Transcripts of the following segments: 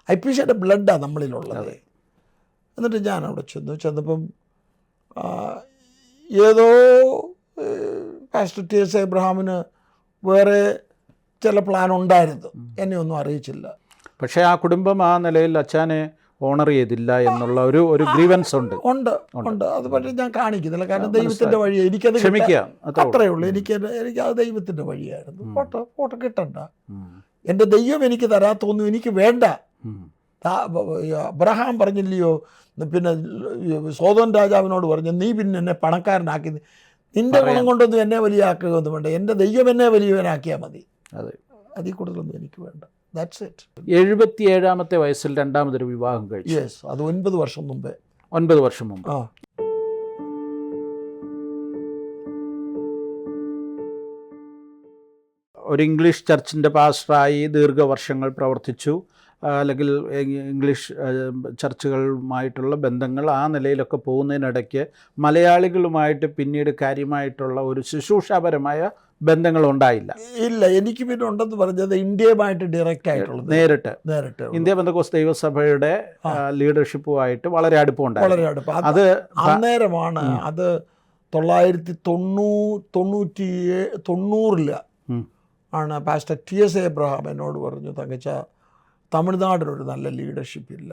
IPCയുടെ ബ്ലഡാണ് നമ്മളിലുള്ളത്. എന്നിട്ട് ഞാൻ അവിടെ ചെന്നപ്പം ഏതോ പാസ്റ്റർ TS എബ്രഹാമിന് വേറെ ചില പ്ലാൻ ഉണ്ടായിരുന്നു, എന്നെ ഒന്നും അറിയിച്ചില്ല. പക്ഷേ ആ കുടുംബം ആ നിലയിൽ അച്ഛനെ ഓണർ ചെയ്തില്ല എന്നുള്ള ഒരു ഗ്രീവൻസ് ഉണ്ട്. അത് പക്ഷേ ഞാൻ കാണിക്കുന്നില്ല, കാരണം ദൈവത്തിൻ്റെ വഴി എനിക്കത് അത്രയേ ഉള്ളൂ. അത് ദൈവത്തിൻ്റെ വഴിയായിരുന്നു. ഫോട്ടോ കിട്ടണ്ട. എൻ്റെ ദൈവം എനിക്ക് തരാത്തൊന്നും എനിക്ക് വേണ്ട. അബ്രഹാം പറഞ്ഞില്ലയോ, പിന്നെ സോദോം രാജാവിനോട് പറഞ്ഞു, നീ പിന്നെ എന്നെ പണക്കാരനാക്കി, നിന്റെ ഗുണം കൊണ്ടൊന്നും എന്നെ വലിയാക്കുകയൊന്നും വേണ്ട, എൻ്റെ ദൈവം എന്നെ വലിയവനാക്കിയാൽ മതി. അതിൽ കൂടുതലൊന്നും എനിക്ക് വേണ്ട. That's it. 77-ാമത്തെ വയസ്സിൽ രണ്ടാമതൊരു വിവാഹം കഴിച്ചു. യെസ്, അത് 9 വർഷം മുമ്പേ. 9 വർഷം മുമ്പ്. ഒരു ഇംഗ്ലീഷ് ചർച്ചിൻ്റെ പാസ്റ്ററായി ദീർഘവർഷങ്ങൾ പ്രവർത്തിച്ചു. അല്ലെങ്കിൽ ഇംഗ്ലീഷ് ചർച്ചുകളുമായിട്ടുള്ള ബന്ധങ്ങൾ ആ നിലയിലൊക്കെ പോകുന്നതിനിടയ്ക്ക് മലയാളികളുമായിട്ട് പിന്നീട് കാര്യമായിട്ടുള്ള ഒരു ശുശ്രൂഷാപരമായ ബന്ധങ്ങളുണ്ടായില്ല. ഇല്ല, എനിക്ക് പിന്നെ ഉണ്ടെന്ന് പറഞ്ഞത് ഇന്ത്യയുമായിട്ട് ഡയറക്റ്റ് ആയിട്ടുള്ളത്, നേരിട്ട് ഇന്ത്യ പെന്തക്കോസ്ത് ദൈവസഭയുടെ ലീഡർഷിപ്പുമായിട്ട് വളരെ അടുപ്പമുണ്ടായിരുന്നു. വളരെ അടുപ്പം. അത് അന്നേരമാണ്. അത് 1990 ആണ് പാസ്റ്റർ TS എബ്രഹാം എന്നോട് പറഞ്ഞു, തങ്കച്ച, തമിഴ്നാടിനൊരു നല്ല ലീഡർഷിപ്പ് ഇല്ല,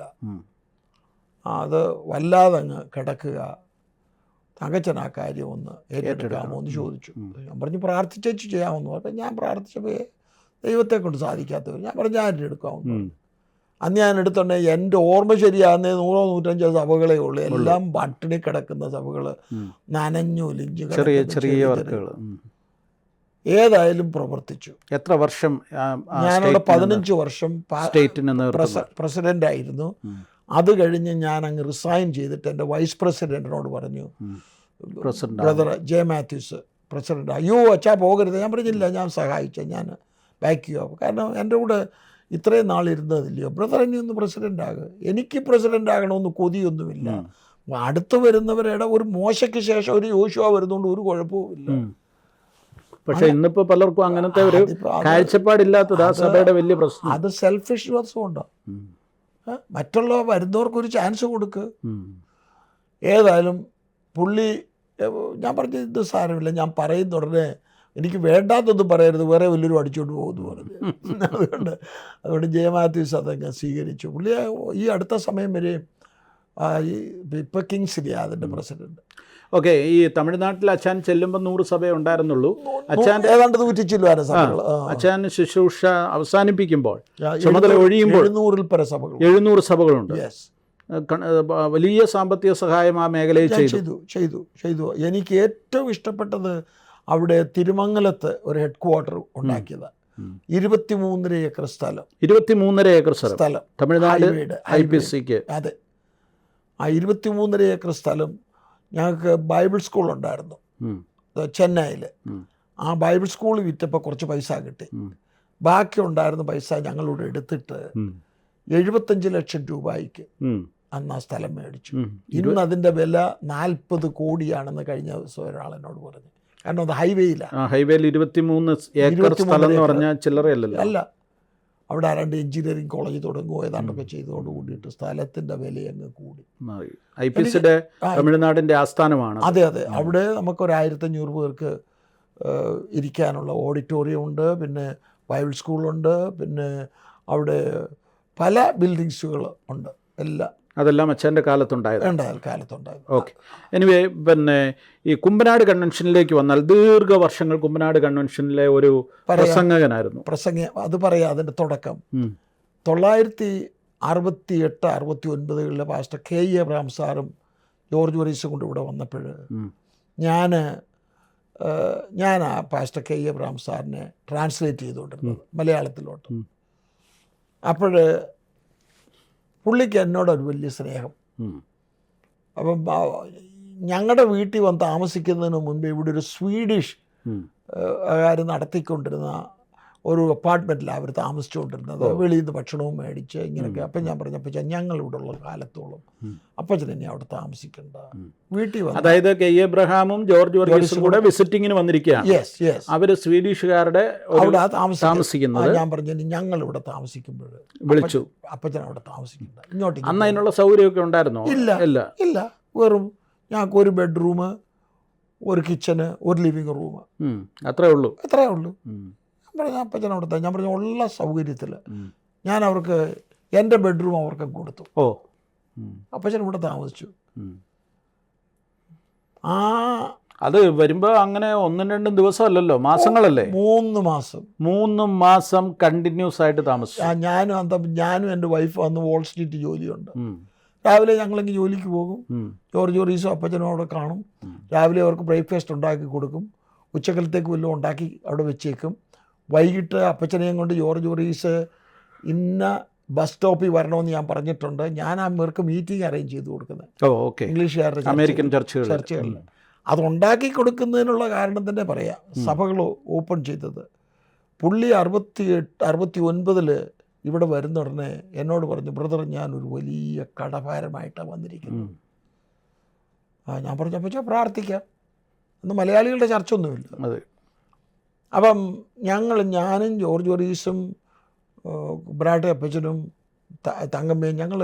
അത് വല്ലാതെ അങ്ങ് കിടക്കുക, തങ്കച്ചൻ ആ കാര്യം ഒന്ന് ഏറ്റെടുക്കാമോ എന്ന് ചോദിച്ചു. ഞാൻ പറഞ്ഞു പ്രാർത്ഥിച്ചു ചെയ്യാമെന്ന് പറഞ്ഞു. ഞാൻ പ്രാർത്ഥിച്ചപ്പോൾ ദൈവത്തെ കൊണ്ട് സാധിക്കാത്തവർ, ഞാൻ പറഞ്ഞു ഞാൻ എടുക്കാമെന്ന്. അന്ന് ഞാൻ എടുത്തുണ്ടെങ്കിൽ എൻ്റെ ഓർമ്മ ശരിയാകുന്നേ 100-105 സഭകളേ ഉള്ളൂ. എല്ലാം പട്ടിണി കിടക്കുന്ന സഭകൾ, നനഞ്ഞു ലിഞ്ചു ചെറിയ വർക്കുകൾ. ഏതായാലും പ്രവർത്തിച്ചു. എത്ര വർഷം? ഞാനവിടെ 15 വർഷം പ്രസിഡൻ്റായിരുന്നു. അത് കഴിഞ്ഞ് ഞാൻ അങ്ങ് റിസൈൻ ചെയ്തിട്ട് എൻ്റെ വൈസ് പ്രസിഡൻറ്റിനോട് പറഞ്ഞു, ബ്രദർ ജെ മാത്യൂസ് പ്രസിഡൻ്റ്, അയ്യോ അച്ഛാ പോകരുത്. ഞാൻ പറഞ്ഞില്ല, ഞാൻ സഹായിച്ച, ഞാൻ ബാക്ക് ചെയ്യാം, കാരണം എൻ്റെ കൂടെ ഇത്രയും നാളിരുന്നതില്ലയോ. ബ്രദർ ഇനി ഒന്ന് പ്രസിഡൻ്റ് ആകുക, എനിക്ക് പ്രസിഡൻ്റ് ആകണമെന്ന് കൊതിയൊന്നുമില്ല. അടുത്ത് വരുന്നവരുടെ ഒരു മോശയ്ക്ക് ശേഷം ഒരു യോശുവ വരുന്നതുകൊണ്ട് ഒരു കുഴപ്പവും ഇല്ല. പക്ഷെ ഇന്നിപ്പോൾ പലർക്കും അങ്ങനത്തെ ഒരു കാഴ്ചപ്പാടില്ലാത്തത് സഭയുടെ വലിയ പ്രശ്നം. അത് സെൽഫിഷ് വർഷമുണ്ടോ? മറ്റുള്ള വരുന്നവർക്കൊരു ചാൻസ് കൊടുക്ക്. ഏതായാലും പുള്ളി, ഞാൻ പറഞ്ഞു ഇത് സാരമില്ല, ഞാൻ പറയുന്ന ഉടനെ എനിക്ക് വേണ്ടാത്തൊന്നും പറയരുത്, വേറെ വലിയൊരു അടിച്ചുകൊണ്ട് പോകുമെന്ന് പറഞ്ഞു. അതുകൊണ്ട് ജെ മാത്യൂസ് അതങ്ങ് സ്വീകരിച്ചു. പുള്ളി ഈ അടുത്ത സമയം വരെയും ഇപ്പോൾ കിങ്സിലെയാണ് അതിൻ്റെ പ്രസിഡന്റ്. ഓക്കെ, ഈ തമിഴ്നാട്ടിൽ അച്ഛൻ ചെല്ലുമ്പോൾ 100 സഭയെ ഉണ്ടായിരുന്നുള്ളൂ. അച്ഛൻ ഏതാണ്ട് 100 സഭകൾ. അച്ഛൻ ശുശ്രൂഷ അവസാനിപ്പിക്കുമ്പോൾ, ചുമതല ഒഴിയുമ്പോൾ 700 സഭകളുണ്ട്. വലിയ സാമ്പത്തിക സഹായം ആ മേഖലയിൽ ചെയ്തു. എനിക്ക് ഏറ്റവും ഇഷ്ടപ്പെട്ടത് അവിടെ തിരുമംഗലത്ത് ഒരു ഹെഡ് ക്വാർട്ടർ ഉണ്ടാക്കിയത്. 23.5 ഏക്കർ സ്ഥലം. 23.5 ഏക്കർ സ്ഥലം തമിഴ്നാട് IPCക്ക്. അതെ, ആ 23.5 ഏക്കർ സ്ഥലം ഞങ്ങൾക്ക് ബൈബിൾ സ്കൂളുണ്ടായിരുന്നു ചെന്നൈയിൽ. ആ ബൈബിൾ സ്കൂൾ വിറ്റപ്പോൾ കുറച്ച് പൈസ കിട്ടി. ബാക്കി ഉണ്ടായിരുന്ന പൈസ ഞങ്ങളോട് എടുത്തിട്ട് 75 ലക്ഷം രൂപയ്ക്ക് അന്ന് ആ സ്ഥലം മേടിച്ചു. ഇന്ന് അതിൻ്റെ വില 40 കോടിയാണെന്ന് കഴിഞ്ഞ ദിവസം ഒരാൾ എന്നോട് പറഞ്ഞു. കാരണം അത് ഹൈവേയിലാണ്. ഹൈവേയിൽ 23 ഏക്കർ സ്ഥലം എന്ന് പറഞ്ഞാൽ ചില്ലറയല്ലല്ലോ. അല്ല, അവിടെ ആരാണ്ട് എഞ്ചിനീയറിംഗ് കോളേജ് തുടങ്ങുമോ ഏതാണ്ടൊക്കെ ചെയ്തോട് കൂടിയിട്ട് സ്ഥലത്തിൻ്റെ വില അങ്ങ് കൂടി. IPCയുടെ തമിഴ്നാടിൻ്റെ ആസ്ഥാനമാണ്. അതെ, അവിടെ നമുക്കൊരു 1500 പേർക്ക് ഇരിക്കാനുള്ള ഓഡിറ്റോറിയം ഉണ്ട്, പിന്നെ ബൈബിൾ സ്കൂളുണ്ട്, പിന്നെ അവിടെ പല ബിൽഡിങ്സുകൾ ഉണ്ട്. അതെല്ലാം അച്ഛൻ്റെ കാലത്തുണ്ടായിരുന്നു. ഓക്കെ, എനിവേ, പിന്നെ ഈ കുമ്പനാട് കൺവെൻഷനിലേക്ക് വന്നാൽ ദീർഘവർഷങ്ങൾ കുമ്പനാട് കൺവെൻഷനിലെ ഒരു പ്രസംഗകനായിരുന്നു. അത് പറയാം. അതിൻ്റെ തുടക്കം 1968-69 പാസ്റ്റർ KE എബ്രഹാം സാറും ജോർജ് വറീസും കൊണ്ട് ഇവിടെ വന്നപ്പോൾ ഞാൻ ആ പാസ്റ്റർ KE എബ്രഹാം സാറിനെ ട്രാൻസ്ലേറ്റ് ചെയ്തുകൊണ്ടിരുന്നത് മലയാളത്തിലോട്ട്. അപ്പോൾ പുള്ളിക്ക് എന്നോടൊരു വലിയ സ്നേഹം. അപ്പം ഞങ്ങളുടെ വീട്ടിൽ വന്ന് താമസിക്കുന്നതിന് മുൻപ് ഇവിടെ ഒരു സ്വീഡിഷ് കാര്യം നടത്തിക്കൊണ്ടിരുന്ന ഒരു അപ്പാർട്ട്മെൻറ്റിലാണ് അവർ താമസിച്ചുകൊണ്ടിരുന്നത്. വെളിയിൽ നിന്ന് ഭക്ഷണവും മേടിച്ച് ഇങ്ങനെയൊക്കെ. അപ്പം ഞാൻ പറഞ്ഞു, അപ്പച്ച ഞങ്ങൾ ഇവിടെ ഉള്ള കാലത്തോളം അപ്പച്ചൻ എന്നെ അവിടെ താമസിക്കണ്ട, വീട്ടിൽ വന്നു. അതായത് കെ എബ്രഹാമും ജോർജ് വർഗീസും കൂടെ വിസിറ്റിങ്ങിന് വന്നിരിക്കുകയാണ്. Yes yes. അവർ സ്വീഡിഷുകാരുടെ അവിടെ താമസിക്കുന്നത്. ഞാൻ പറഞ്ഞു ഞങ്ങൾ ഇവിടെ താമസിക്കുമ്പോൾ വിളിച്ചു, അപ്പച്ചൻ അവിടെ താമസിക്കണ്ട, ഇങ്ങോട്ട്. അന്ന് അതിനുള്ള സൗകര്യമൊക്കെ ഉണ്ടായിരുന്നോ? ഇല്ല ഇല്ല ഇല്ല. വെറും ഞങ്ങൾക്ക് ഒരു ബെഡ്റൂം, ഒരു കിച്ചന്, ഒരു ലിവിങ് റൂം, അത്രേ ഉള്ളൂ. ഞാൻ പറഞ്ഞു അപ്പച്ചൻ അവിടുത്തെ. ഞാൻ പറഞ്ഞു ഉള്ള സൗകര്യത്തിൽ ഞാൻ അവർക്ക് എൻ്റെ ബെഡ്റൂം അവർക്ക് കൊടുത്തു. അപ്പച്ചൻ ഇവിടെ താമസിച്ചു. അത് വരുമ്പോൾ അങ്ങനെ 1-2 ദിവസമല്ലല്ലോ, മാസങ്ങളല്ലേ? 3 മാസം കണ്ടിന്യൂസ് ആയിട്ട് താമസിച്ചു. ഞാനും എൻ്റെ വൈഫ് അന്ന് വാൾ സ്ട്രീറ്റ് ജോലിയുണ്ട്. രാവിലെ ഞങ്ങളെങ്കിൽ ജോലിക്ക് പോകും. ജോർജ് വർഗീസും അപ്പച്ചനും അവിടെ കാണും. രാവിലെ അവർക്ക് ബ്രേക്ക്ഫാസ്റ്റ് ഉണ്ടാക്കി കൊടുക്കും. ഉച്ചക്കലത്തേക്ക് വല്ലതും ഉണ്ടാക്കി അവിടെ വെച്ചേക്കും. വൈകിട്ട് അപ്പച്ചനെയും കൊണ്ട് ജോർജ് വർഗീസ് ഇന്ന ബസ് സ്റ്റോപ്പിൽ വരണമെന്ന് ഞാൻ പറഞ്ഞിട്ടുണ്ട്. ഞാൻ അവർക്ക് മീറ്റിംഗ് അറേഞ്ച് ചെയ്ത് കൊടുക്കുന്നത്. ഇംഗ്ലീഷുകാരുടെ അമേരിക്കൻ ചർച്ചുകളിൽ അതുണ്ടാക്കി കൊടുക്കുന്നതിനുള്ള കാരണം തന്നെ പറയാം. സഭകൾ ഓപ്പൺ ചെയ്തത് പുള്ളി 68-69 ഇവിടെ വരുന്ന ഉടനെ എന്നോട് പറഞ്ഞു, ബ്രദർ ഞാനൊരു വലിയ കടഭാരമായിട്ടാണ് വന്നിരിക്കുന്നത്. ഞാൻ പറഞ്ഞു അപ്പച്ചാ പ്രാർത്ഥിക്കാം. അന്ന് മലയാളികളുടെ ചർച്ച ഒന്നുമില്ല. അതെ. അപ്പം ഞാനും ജോർജ് വർഗീസും ബ്രാട്ടെ അപ്പച്ചനും തങ്കമ്മയും ഞങ്ങൾ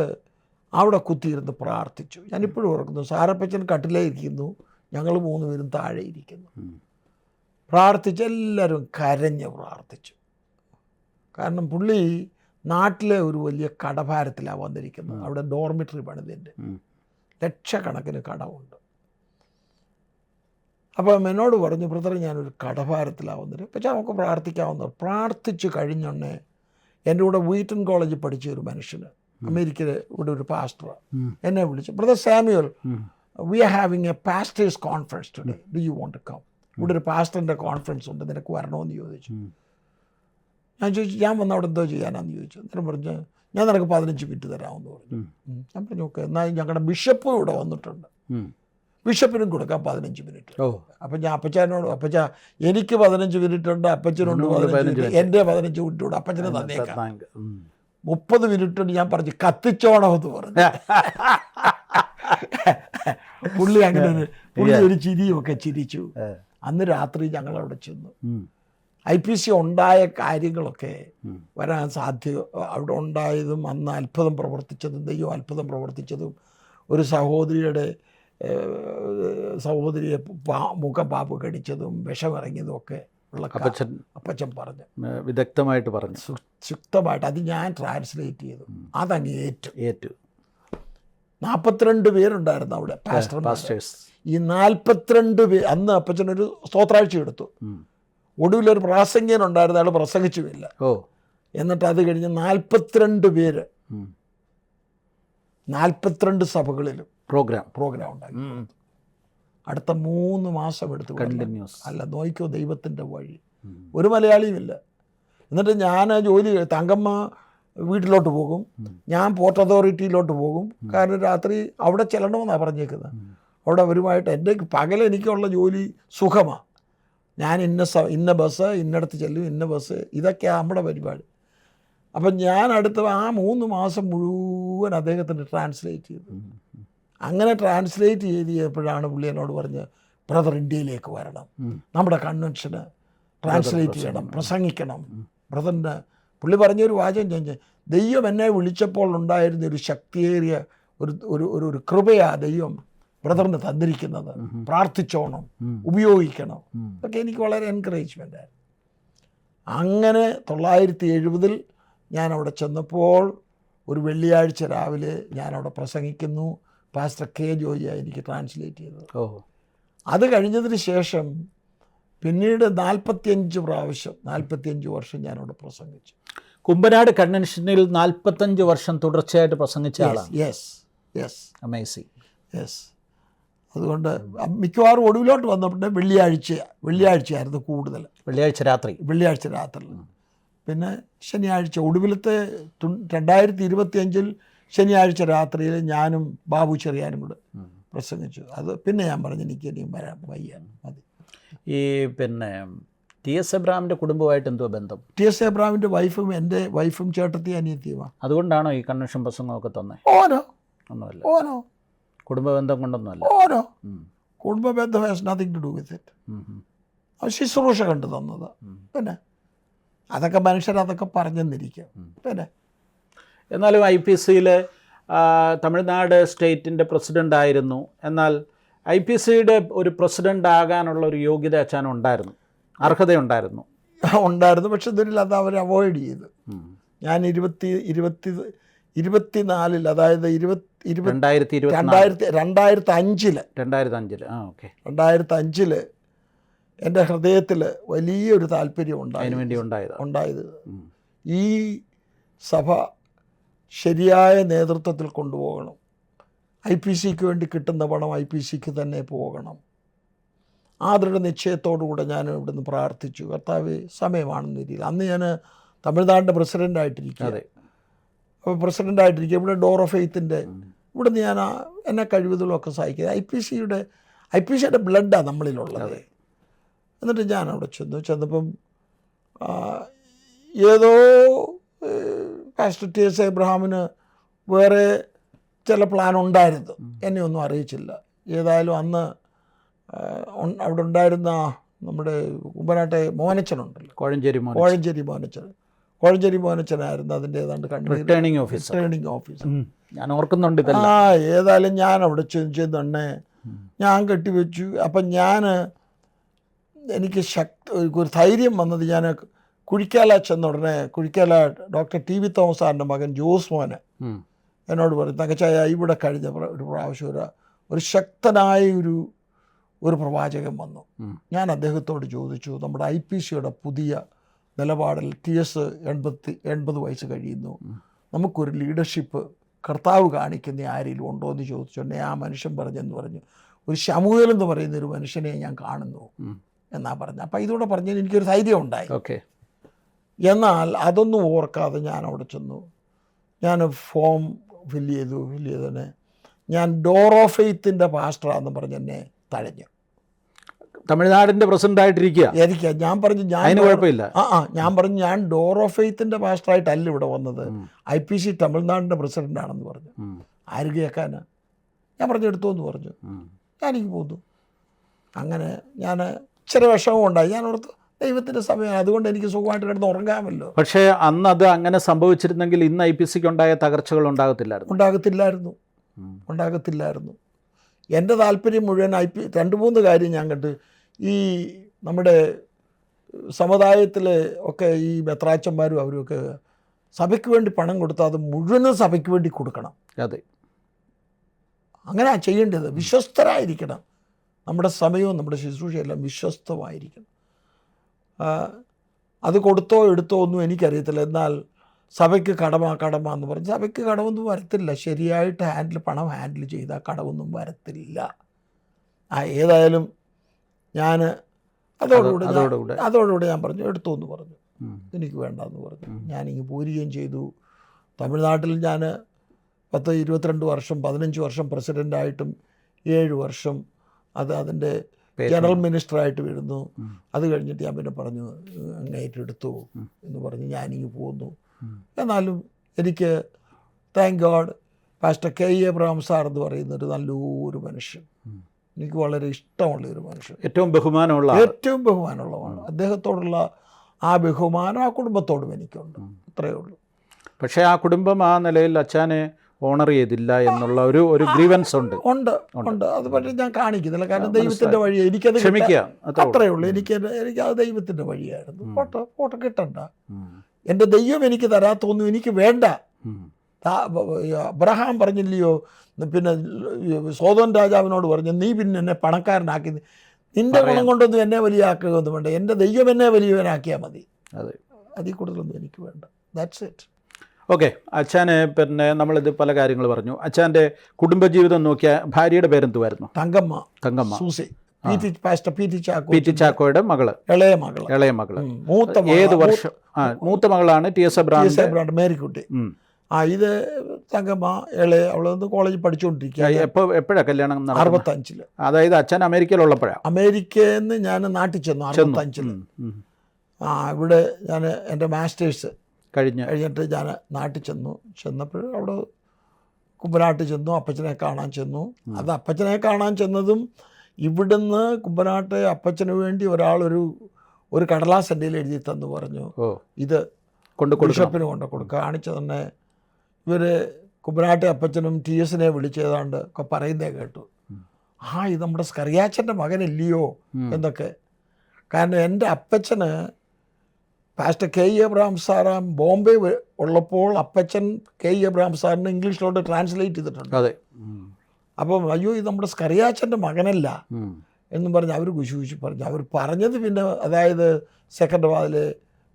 അവിടെ കുത്തിയിരുന്ന് പ്രാർത്ഥിച്ചു. ഞാനിപ്പോഴും ഓർക്കുന്നു. സാറപ്പച്ചൻ കട്ടിലേ ഇരിക്കുന്നു, ഞങ്ങൾ 3 പേരും താഴെ ഇരിക്കുന്നു. പ്രാർത്ഥിച്ച് എല്ലാവരും കരഞ്ഞ് പ്രാർത്ഥിച്ചു. കാരണം പുള്ളി നാട്ടിലെ ഒരു വലിയ കടഭാരത്തിലാണ് വന്നിരിക്കുന്നത്. അവിടെ ഡോർമിറ്ററി പണിതിൻ്റെ ലക്ഷക്കണക്കിന് കടമുണ്ട്. അപ്പം എന്നോട് പറഞ്ഞു, ബ്രദർ ഞാനൊരു കടഭാരത്തിലാണ് വന്നിട്ട്. പക്ഷേ നമുക്ക് പ്രാർത്ഥിക്കാവുന്ന. പ്രാർത്ഥിച്ചു കഴിഞ്ഞൊന്നേ എൻ്റെ കൂടെ വീറ്റൺ കോളേജിൽ പഠിച്ച ഒരു മനുഷ്യന്, അമേരിക്കയിൽ ഇവിടെ ഒരു പാസ്റ്റർ എന്നെ വിളിച്ചു, brother Samuel we are having a pastors conference today, do you want to come? ഇവിടെ ഒരു പാസ്റ്ററിൻ്റെ കോൺഫറൻസ് ഉണ്ട്, നിനക്ക് വരണമെന്ന് ചോദിച്ചു. ഞാൻ ചോദിച്ചു ഞാൻ വന്ന് അവിടെ എന്തോ ചെയ്യാനാന്ന് ചോദിച്ചു. അന്നേരം പറഞ്ഞു ഞാൻ നിനക്ക് 15 മിനിറ്റ് തരാമെന്ന് പറഞ്ഞു. ഞാൻ പറഞ്ഞു ഓക്കെ. എന്നാൽ ഞങ്ങളുടെ ബിഷപ്പും ഇവിടെ വന്നിട്ടുണ്ട്, ബിഷപ്പിനും കൊടുക്കാം 15 മിനിറ്റ്. അപ്പം ഞാൻ അപ്പച്ചനോട്, അപ്പച്ച എനിക്ക് 15 മിനിറ്റ് ഉണ്ട്, അപ്പച്ചനുണ്ട് 15 മിനിറ്റ്, എൻ്റെ 15 മിനിറ്റ് ഉണ്ട്, അപ്പച്ചന് തന്നേക്കാം. 30 മിനിറ്റ് ഉണ്ട്. ഞാൻ പറഞ്ഞു കത്തിച്ചോണമെന്ന് പറഞ്ഞു. പുള്ളി ഒരു ചിരിയൊക്കെ ചിരിച്ചു. അന്ന് രാത്രി ഞങ്ങൾ അവിടെ ചെന്നു. IPC ഉണ്ടായ കാര്യങ്ങളൊക്കെ വരാൻ അവിടെ ഉണ്ടായതും അന്ന് അത്ഭുതം പ്രവർത്തിച്ചതും ദൈവം അത്ഭുതം പ്രവർത്തിച്ചതും ഒരു സഹോദരിയെ മുഖപാപ്പ് കടിച്ചതും വിഷമിറങ്ങിയതും ഒക്കെ ഉള്ള അപ്പച്ചൻ പറഞ്ഞു, വിദഗ്ധമായിട്ട് പറഞ്ഞു, ശുദ്ധമായിട്ട്. അത് ഞാൻ ട്രാൻസ്ലേറ്റ് ചെയ്തു. അതങ്ങ് ഏറ്റു. 42 പേരുണ്ടായിരുന്നു അവിടെ പാസ്റ്റേഴ്സ്. ഈ 42 പേര് അന്ന് അപ്പച്ചനൊരു സ്തോത്രാഴ്ച എടുത്തു. ഒടുവിലൊരു പ്രാസംഗികനുണ്ടായിരുന്നു, അയാൾ പ്രസംഗിച്ചുമില്ല. എന്നിട്ട് അത് കഴിഞ്ഞ് 42 പേര് 42 സഭകളിലും പ്രോഗ്രാം ഉണ്ടാക്കി. അടുത്ത 3 മാസം എടുത്തു. കണ്ടിന്യൂസ്. അല്ല നോയിക്കോ ദൈവത്തിൻ്റെ വഴി. ഒരു മലയാളിയുമില്ല. എന്നിട്ട് ഞാൻ ജോലി, തങ്കമ്മ വീട്ടിലോട്ട് പോകും, ഞാൻ പോർട്ട് അതോറിറ്റിയിലോട്ട് പോകും. കാരണം രാത്രി അവിടെ ചെല്ലണമെന്നാണ് പറഞ്ഞേക്കുന്നത്. അവിടെ അവരുമായിട്ട് എൻ്റെ പകലെനിക്കുള്ള ജോലി സുഖമാണ്. ഞാൻ ഇന്ന ബസ് ഇന്നടത്ത് ചെല്ലും, ഇന്ന ബസ്, ഇതൊക്കെയാണ് നമ്മുടെ പരിപാടി. അപ്പം ഞാൻ അടുത്ത ആ 3 മാസം മുഴുവൻ അദ്ദേഹത്തിന് ട്രാൻസ്ലേറ്റ് ചെയ്തു. അങ്ങനെ ട്രാൻസ്ലേറ്റ് ചെയ്തപ്പോഴാണ് പുള്ളി എന്നോട് പറഞ്ഞ്, ബ്രദർ ഇന്ത്യയിലേക്ക് വരണം, നമ്മുടെ കൺവെൻഷന് ട്രാൻസ്ലേറ്റ് ചെയ്യണം, പ്രസംഗിക്കണം. ബ്രദറിൻ്റെ പുള്ളി പറഞ്ഞൊരു വാചകം, ദൈവം എന്നെ വിളിച്ചപ്പോൾ ഉണ്ടായിരുന്ന ഒരു ശക്തിയേറിയ ഒരു കൃപയാണ് ദൈവം ബ്രദറിന് തന്നിരിക്കുന്നത്, പ്രാർത്ഥിച്ചോണം, ഉപയോഗിക്കണം. അതൊക്കെ എനിക്ക് വളരെ എൻകറേജ്മെൻ്റ് ആയിരുന്നു. അങ്ങനെ 1970 ഞാൻ അവിടെ ചെന്നപ്പോൾ ഒരു വെള്ളിയാഴ്ച രാവിലെ ഞാനവിടെ പ്രസംഗിക്കുന്നു. പാസ്റ്റർ കെ ജോയിയാണ് എനിക്ക് ട്രാൻസ്ലേറ്റ് ചെയ്തത്. അത് കഴിഞ്ഞതിന് ശേഷം പിന്നീട് 45 വർഷം ഞാനവിടെ പ്രസംഗിച്ചു. കുമ്പനാട് കൺവെൻഷനിൽ 45 വർഷം തുടർച്ചയായിട്ട് പ്രസംഗിച്ച ആളാണ്. Yes amazing. യെസ്. അതുകൊണ്ട് മിക്കവാറും ഒടുവിലോട്ട് വന്നപ്പോൾ വെള്ളിയാഴ്ചയായിരുന്നു കൂടുതൽ. വെള്ളിയാഴ്ച രാത്രി. പിന്നെ ശനിയാഴ്ച ഒടുവിലത്തെ 2025 ശനിയാഴ്ച രാത്രിയിൽ ഞാനും ബാബു ചെറിയാനും കൂടെ പ്രസംഗിച്ചു. അത് പിന്നെ ഞാൻ പറഞ്ഞു എനിക്ക് ഇനിയും വരാൻ വയ്യ, മതി. ഈ പിന്നെ TS എബ്രഹാമിൻ്റെ കുടുംബമായിട്ട് എന്തോ ബന്ധം? TS എബ്രഹാമിൻ്റെ വൈഫും എൻ്റെ വൈഫും ചേട്ടത്തി അനിയത്തിയുമാണ്. അതുകൊണ്ടാണോ ഈ കൺവെൻഷൻ പ്രസംഗമൊക്കെ തന്നെ? ഓനോ ഒന്നുമല്ല, ഓനോ കുടുംബ ബന്ധം കൊണ്ടൊന്നുമല്ല. ഓനോ കുടുംബ ബന്ധം has nothing to do with it. അവൻ ശുശ്രൂഷ കണ്ടു തന്നത്. പിന്നെ അതൊക്കെ മനുഷ്യരതൊക്കെ പറഞ്ഞെന്നിരിക്കും. പിന്നെ എന്നാലും IPC-യിൽ തമിഴ്നാട് സ്റ്റേറ്റിൻ്റെ പ്രസിഡൻ്റ് ആയിരുന്നു. എന്നാൽ IPC-യുടെ ഒരു പ്രസിഡൻ്റ് ആകാനുള്ള ഒരു യോഗ്യത അച്ഛൻ ഉണ്ടായിരുന്നു, അർഹതയുണ്ടായിരുന്നു. ഉണ്ടായിരുന്നു. പക്ഷെ ഇതിൽ അത് അവർ അവോയ്ഡ് ചെയ്തു. ഞാൻ 2024 അതായത് 2005 എൻ്റെ ഹൃദയത്തിൽ വലിയൊരു താല്പര്യം ഉണ്ടായത് ഈ സഭ ശരിയായ നേതൃത്വത്തിൽ കൊണ്ടുപോകണം. IPC-ക്ക് വേണ്ടി കിട്ടുന്ന പണം IPC-ക്ക് തന്നെ പോകണം. ആ ദൃഢനിശ്ചയത്തോടുകൂടെ ഞാൻ ഇവിടുന്ന് പ്രാർത്ഥിച്ചു, കർത്താവേ സമയമാണെന്ന രീതിയിൽ. അന്ന് ഞാൻ തമിഴ്നാടിൻ്റെ പ്രസിഡൻ്റായിട്ടിരിക്കുക. അപ്പോൾ പ്രസിഡൻ്റായിട്ടിരിക്കുക ഇവിടെ ഡോർ ഓഫ് ഫെയ്ത്തിൻ്റെ ഇവിടുന്ന് ഞാൻ എന്നെ കഴിവതിലൊക്കെ സഹായിക്കുക. IPC-യുടെ ബ്ലഡാണ് നമ്മളിലുള്ളത്. എന്നിട്ട് ഞാൻ അവിടെ ചെന്നപ്പം ഏതോ പാസ്റ്റർ TS എബ്രഹാമിന് വേറെ ചില പ്ലാൻ ഉണ്ടായിരുന്നു, എന്നെ ഒന്നും അറിയിച്ചില്ല. ഏതായാലും അന്ന് അവിടെ ഉണ്ടായിരുന്ന നമ്മുടെ കുമ്പനാട്ടെ മോഹനച്ചനുണ്ടല്ലോ, കോഴഞ്ചേരി മോഹനച്ചനായിരുന്നു അതിൻ്റെ ഏതാണ്ട് റിട്ടേണിംഗ് ഓഫീസർ. ഞാൻ ഓർക്കുന്നുണ്ട്. ഏതായാലും ഞാൻ അവിടെ ചെന്നെ ഞാൻ കെട്ടിവെച്ചു. അപ്പം എനിക്ക് ഒരു ധൈര്യം വന്നത്, ഞാൻ കുഴിക്കാല ചെന്ന ഉടനെ കുഴിക്കാല ഡോക്ടർ TV തോമസ് സാറിൻ്റെ മകൻ ജോസ് മോനെ എന്നോട് പറയും, തങ്കച്ചായ ഇവിടെ കഴിഞ്ഞ ഒരു പ്രാവശ്യം ഒരു ശക്തനായ ഒരു പ്രവാചകൻ വന്നു. ഞാൻ അദ്ദേഹത്തോട് ചോദിച്ചു, നമ്മുടെ IPC-യുടെ പുതിയ നിലപാടിൽ TS 80 വയസ്സ് കഴിയുന്നു, നമുക്കൊരു ലീഡർഷിപ്പ് കർത്താവ് കാണിക്കുന്ന ആരെങ്കിലും ഉണ്ടോ എന്ന് ചോദിച്ചോണ്ടേ ആ മനുഷ്യൻ പറഞ്ഞു, ഒരു ശമൂവേൽ എന്ന് പറയുന്ന ഒരു മനുഷ്യനെ ഞാൻ കാണുന്നു എന്നാ പറഞ്ഞു. അപ്പം ഇതോടെ പറഞ്ഞാൽ എനിക്കൊരു ധൈര്യം ഉണ്ടായി. എന്നാൽ അതൊന്നും ഓർക്കാതെ ഞാൻ അവിടെ ചെന്നു. ഞാൻ ഫോം ഫില്ല് ചെയ്തതിന് ഞാൻ ഡോർ ഓഫ് ഫെയ്ത്തിൻ്റെ പാസ്റ്ററാന്ന് പറഞ്ഞ് എന്നെ തഴഞ്ഞു. തമിഴ്നാടിൻ്റെ പ്രസിഡൻ്റായിട്ടിരിക്കുക ഞാൻ പറഞ്ഞു, കുഴപ്പമില്ല. ഞാൻ പറഞ്ഞു, ഞാൻ ഡോർ ഓഫ് ഫെയ്ത്തിൻ്റെ പാസ്റ്ററായിട്ടല്ല ഇവിടെ വന്നത്, IPC തമിഴ്നാടിൻ്റെ പ്രസിഡൻ്റാണെന്ന് പറഞ്ഞു. ആര് കേൾക്കാനാ? ഞാൻ പറഞ്ഞു എടുത്തോന്ന് പറഞ്ഞു. ഞാനെനിക്ക് പോന്നു. അങ്ങനെ ഞാൻ ഇച്ചിരി വിഷമം ഉണ്ടായി. ഞാൻ ഓർത്ത് ദൈവത്തിൻ്റെ സമയം, അതുകൊണ്ട് എനിക്ക് സുഖമായിട്ട് കിടന്ന് ഉറങ്ങാമല്ലോ. പക്ഷേ അന്ന് അത് അങ്ങനെ സംഭവിച്ചിരുന്നെങ്കിൽ ഇന്ന് IPC-ക്ക് ഉണ്ടായ തകർച്ചകൾ ഉണ്ടാകത്തില്ലായിരുന്നു. എൻ്റെ താല്പര്യം മുഴുവൻ 2-3 കാര്യം ഞാൻ കണ്ട്. ഈ നമ്മുടെ സമുദായത്തിൽ ഒക്കെ ഈ മെത്രാച്ചന്മാരും അവരുമൊക്കെ സഭയ്ക്ക് വേണ്ടി പണം കൊടുത്താൽ അത് മുഴുവനും സഭയ്ക്ക് വേണ്ടി കൊടുക്കണം. അതെ, അങ്ങനെ ചെയ്യേണ്ടത്. വിശ്വസ്തരായിരിക്കണം. നമ്മുടെ സമയവും നമ്മുടെ ശുശ്രൂഷയെല്ലാം വിശ്വസ്തമായിരിക്കണം. അത് കൊടുത്തോ എടുത്തോ ഒന്നും എനിക്കറിയത്തില്ല. എന്നാൽ സഭയ്ക്ക് കടമ എന്ന് പറഞ്ഞ് സഭയ്ക്ക് കടമൊന്നും വരത്തില്ല. ശരിയായിട്ട് പണം ഹാൻഡിൽ ചെയ്താൽ കടമൊന്നും വരത്തില്ല. ഏതായാലും ഞാൻ അതോടുകൂടെ ഞാൻ പറഞ്ഞു എടുത്തോ എന്ന് പറഞ്ഞു. എനിക്ക് വേണ്ടെന്ന് പറഞ്ഞു. ഞാനിങ്ങ് പോരുകയും ചെയ്തു. തമിഴ്നാട്ടിൽ ഞാൻ 22 വർഷം 15 വർഷം പ്രസിഡൻ്റായിട്ടും 7 വർഷം അതിൻ്റെ ജനറൽ മിനിസ്റ്ററായിട്ട് വരുന്നു. അത് കഴിഞ്ഞിട്ട് ഞാൻ പിന്നെ പറഞ്ഞു അങ്ങേറ്റെടുത്തു എന്ന് പറഞ്ഞ് ഞാനിങ്ങ് പോന്നു. എന്നാലും എനിക്ക് thank God pastor K. Abraham sir എന്ന് പറയുന്ന ഒരു നല്ലൊരു മനുഷ്യൻ, എനിക്ക് വളരെ ഇഷ്ടമുള്ളൊരു മനുഷ്യൻ, ഏറ്റവും ബഹുമാനമുള്ളതാണ്. അദ്ദേഹത്തോടുള്ള ആ ബഹുമാനം ആ കുടുംബത്തോടും എനിക്കുണ്ട്. ഇത്രയേ ഉള്ളൂ. പക്ഷേ ആ കുടുംബം ആ നിലയിൽ അച്ഛനെ ഓണർ ചെയ്തില്ല എന്നുള്ള ഒരു ഗ്രീവൻസ് ഉണ്ട്. അത് പക്ഷേ ഞാൻ കാണിക്കുന്നില്ല. കാരണം ദൈവത്തിൻ്റെ വഴി എനിക്കത് അത്രയേ ഉള്ളൂ. എനിക്കത് ദൈവത്തിൻ്റെ വഴിയായിരുന്നു. ഫോട്ടോ കിട്ടണ്ട. എൻ്റെ ദൈവം എനിക്ക് തരാത്തൊന്നും എനിക്ക് വേണ്ട. അബ്രഹാം പറഞ്ഞില്ലയോ, പിന്നെ സോദോം രാജാവിനോട് പറഞ്ഞു, നീ പിന്നെ എന്നെ പണക്കാരനാക്കി, നിന്റെ ഗുണം കൊണ്ടൊന്നും എന്നെ വലിയാക്കുകയൊന്നും വേണ്ട, എൻ്റെ ദൈവം എന്നെ വലിയവനാക്കിയാൽ മതി. അതിൽ കൂടുതലൊന്നും എനിക്ക് വേണ്ട. That's it. ഓക്കെ, അച്ഛനെ പിന്നെ നമ്മളിത് പല കാര്യങ്ങൾ പറഞ്ഞു. അച്ഛൻ്റെ കുടുംബജീവിതം നോക്കിയ ഭാര്യയുടെ പേരെന്തുവായിരുന്നു? തങ്കമ്മ സൂസി. PT ചാക്കോയുടെ മകള്, ഇളയ മകള്. ഏത് വർഷം? മൂത്ത മകളാണ് TS എബ്രഹാം, മേരിക്കുട്ടി. ഇത് തങ്കമ്മ ഇളയ, അവളൊന്ന് കോളേജിൽ പഠിച്ചുകൊണ്ടിരിക്കുക. എപ്പോഴാണ് കല്യാണം? 65. അതായത് അച്ഛൻ അമേരിക്കയിലുള്ളപ്പോഴാണ്. അമേരിക്കയിൽ നിന്ന് ഞാൻ നാട്ടിൽ ചെന്നു 65. ഇവിടെ ഞാൻ എൻ്റെ മാസ്റ്റേഴ്സ് കഴിഞ്ഞിട്ട് ഞാൻ നാട്ടിൽ ചെന്നപ്പോൾ അവിടെ കുമ്പനാട്ടിൽ ചെന്നു, അപ്പച്ചനെ കാണാൻ ചെന്നു. അത് അപ്പച്ചനെ കാണാൻ ചെന്നതും ഇവിടുന്ന് കുമ്പനാട്ട് അപ്പച്ചന് വേണ്ടി ഒരു കടലാസ് എൻ്റെ എഴുതി തന്നു, പറഞ്ഞു ഇത് ബിഷപ്പിന് കൊണ്ട് കൊടുക്കുക. കാണിച്ച തന്നെ ഇവർ കുമ്പനാട്ടെ അപ്പച്ചനും TS വിളിച്ചേതാണ്ട് ഒക്കെ പറയുന്നേ കേട്ടു. ഇത് നമ്മുടെ സ്കറിയാച്ചൻ്റെ മകനല്ലയോ എന്നൊക്കെ. കാരണം എൻ്റെ അപ്പച്ചന് പാസ്റ്റർ K. എബ്രഹാം സാറാം ബോംബെ ഉള്ളപ്പോൾ അപ്പച്ചൻ K. എബ്രഹാം സാറിന് ഇംഗ്ലീഷിലോട്ട് ട്രാൻസ്ലേറ്റ് ചെയ്തിട്ടുണ്ട്. അതെ. അപ്പം അയ്യോ ഇത് നമ്മുടെ സ്കറിയാച്ചൻ്റെ മകനല്ല എന്നും പറഞ്ഞ് അവർ കുശുകുശി പറഞ്ഞു. അവർ പറഞ്ഞത് പിന്നെ അതായത് സെക്കൻഡറാബാദിൽ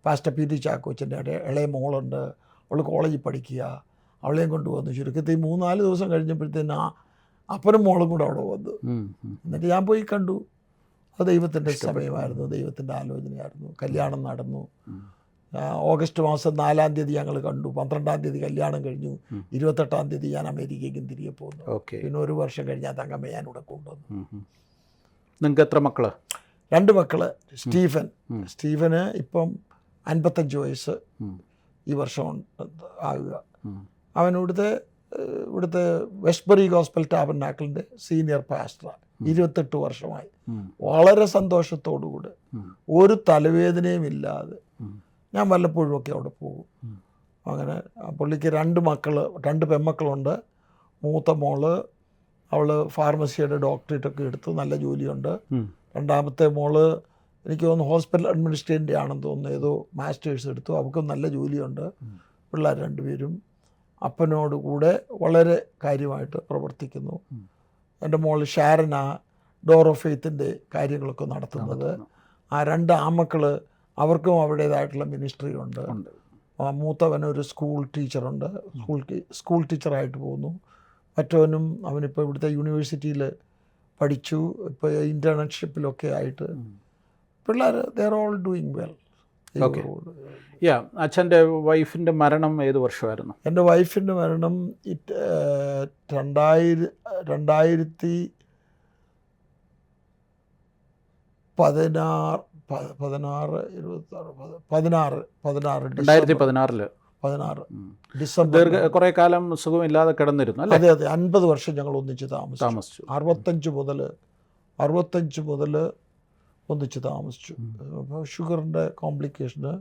പാസ്റ്റർ PT ചാക്കോച്ചൻ്റെ ഇളയ മോളുണ്ട്, അവൾ കോളേജിൽ പഠിക്കുക, അവളെയും കൊണ്ടുവന്നു. ചുരുക്കത്തിൽ 3-4 ദിവസം കഴിഞ്ഞപ്പോഴത്തേന് അപ്പനും മോളും കൂടെ അവിടെ വന്നു. എന്നിട്ട് ഞാൻ പോയി കണ്ടു. അത് ദൈവത്തിൻ്റെ സമയമായിരുന്നു, ദൈവത്തിൻ്റെ ആലോചനയായിരുന്നു. കല്യാണം നടന്നു. ഓഗസ്റ്റ് മാസം 4-ാം തീയതി ഞങ്ങൾ കണ്ടു. 12-ാം തീയതി കല്യാണം കഴിഞ്ഞു. 28-ാം തീയതി ഞാൻ അമേരിക്കയ്ക്കും തിരികെ പോന്നു. പിന്നെ 1 വർഷം കഴിഞ്ഞ് ആ തങ്കമ്മ ഞാൻ ഇവിടെ കൊണ്ടുവന്നു. നിങ്ങൾക്ക് എത്ര മക്കള്? 2 മക്കള്. സ്റ്റീഫന് ഇപ്പം 55 വയസ്സ് ഈ വർഷം ആകുക. അവൻ ഇവിടുത്തെ വെസ്റ്റ്ബറി ഗോസ്പൽ ടാബർനാക്കിളിൻ്റെ സീനിയർ പാസ്റ്ററാണ്. 28 വർഷമായി. വളരെ സന്തോഷത്തോടുകൂടി, ഒരു തലവേദനയും ഇല്ലാതെ ഞാൻ വല്ലപ്പോഴും ഒക്കെ അവിടെ പോകും. അങ്ങനെ പുള്ളിക്ക് 2 പെൺമക്കളുണ്ട്. മൂത്ത മോള് അവൾ ഫാർമസിയുടെ ഡോക്ടറേറ്റൊക്കെ എടുത്തു, നല്ല ജോലിയുണ്ട്. രണ്ടാമത്തെ മോള് എനിക്ക് തോന്നുന്നു ഹോസ്പിറ്റൽ അഡ്മിനിസ്ട്രേറ്ററിൻ്റെ ആണെന്ന് തോന്നുന്നു, ഏതോ മാസ്റ്റേഴ്സ് എടുത്തു, അവൾക്കും നല്ല ജോലിയുണ്ട്. പിള്ളേർ 2 പേരും അപ്പനോട് കൂടെ വളരെ കാര്യമായിട്ട് പ്രവർത്തിക്കുന്നു. എൻ്റെ മോൾ ഷാരന ഡോർ ഓഫ് ഫെയ്ത്തിൻ്റെ കാര്യങ്ങളൊക്കെ നടത്തുന്നത്. ആ 2 ആമക്കൾ അവർക്കും അവരുടേതായിട്ടുള്ള മിനിസ്ട്രി ഉണ്ട്. മൂത്തവനൊരു സ്കൂൾ ടീച്ചറുണ്ട്, സ്കൂൾ ടീച്ചറായിട്ട് പോകുന്നു. മറ്റവനും അവനിപ്പോൾ ഇവിടുത്തെ യൂണിവേഴ്സിറ്റിയിൽ പഠിച്ചു, ഇപ്പോൾ ഇൻ്റേൺഷിപ്പിലൊക്കെ ആയിട്ട്. പിള്ളേർ they are all doing well. അച്ഛൻ്റെ വൈഫിൻ്റെ മരണം ഏത് വർഷമായിരുന്നു? എൻ്റെ വൈഫിൻ്റെ മരണം 2016 ഡിസംബർ. കുറേ കാലം സുഖമില്ലാതെ കിടന്നിരുന്നു. അതെ, 50 വർഷം ഞങ്ങൾ ഒന്നിച്ച് താമസിച്ചു. 65 മുതൽ ഒന്നിച്ച് താമസിച്ചു. അപ്പോൾ ഷുഗറിൻ്റെ കോംപ്ലിക്കേഷന്,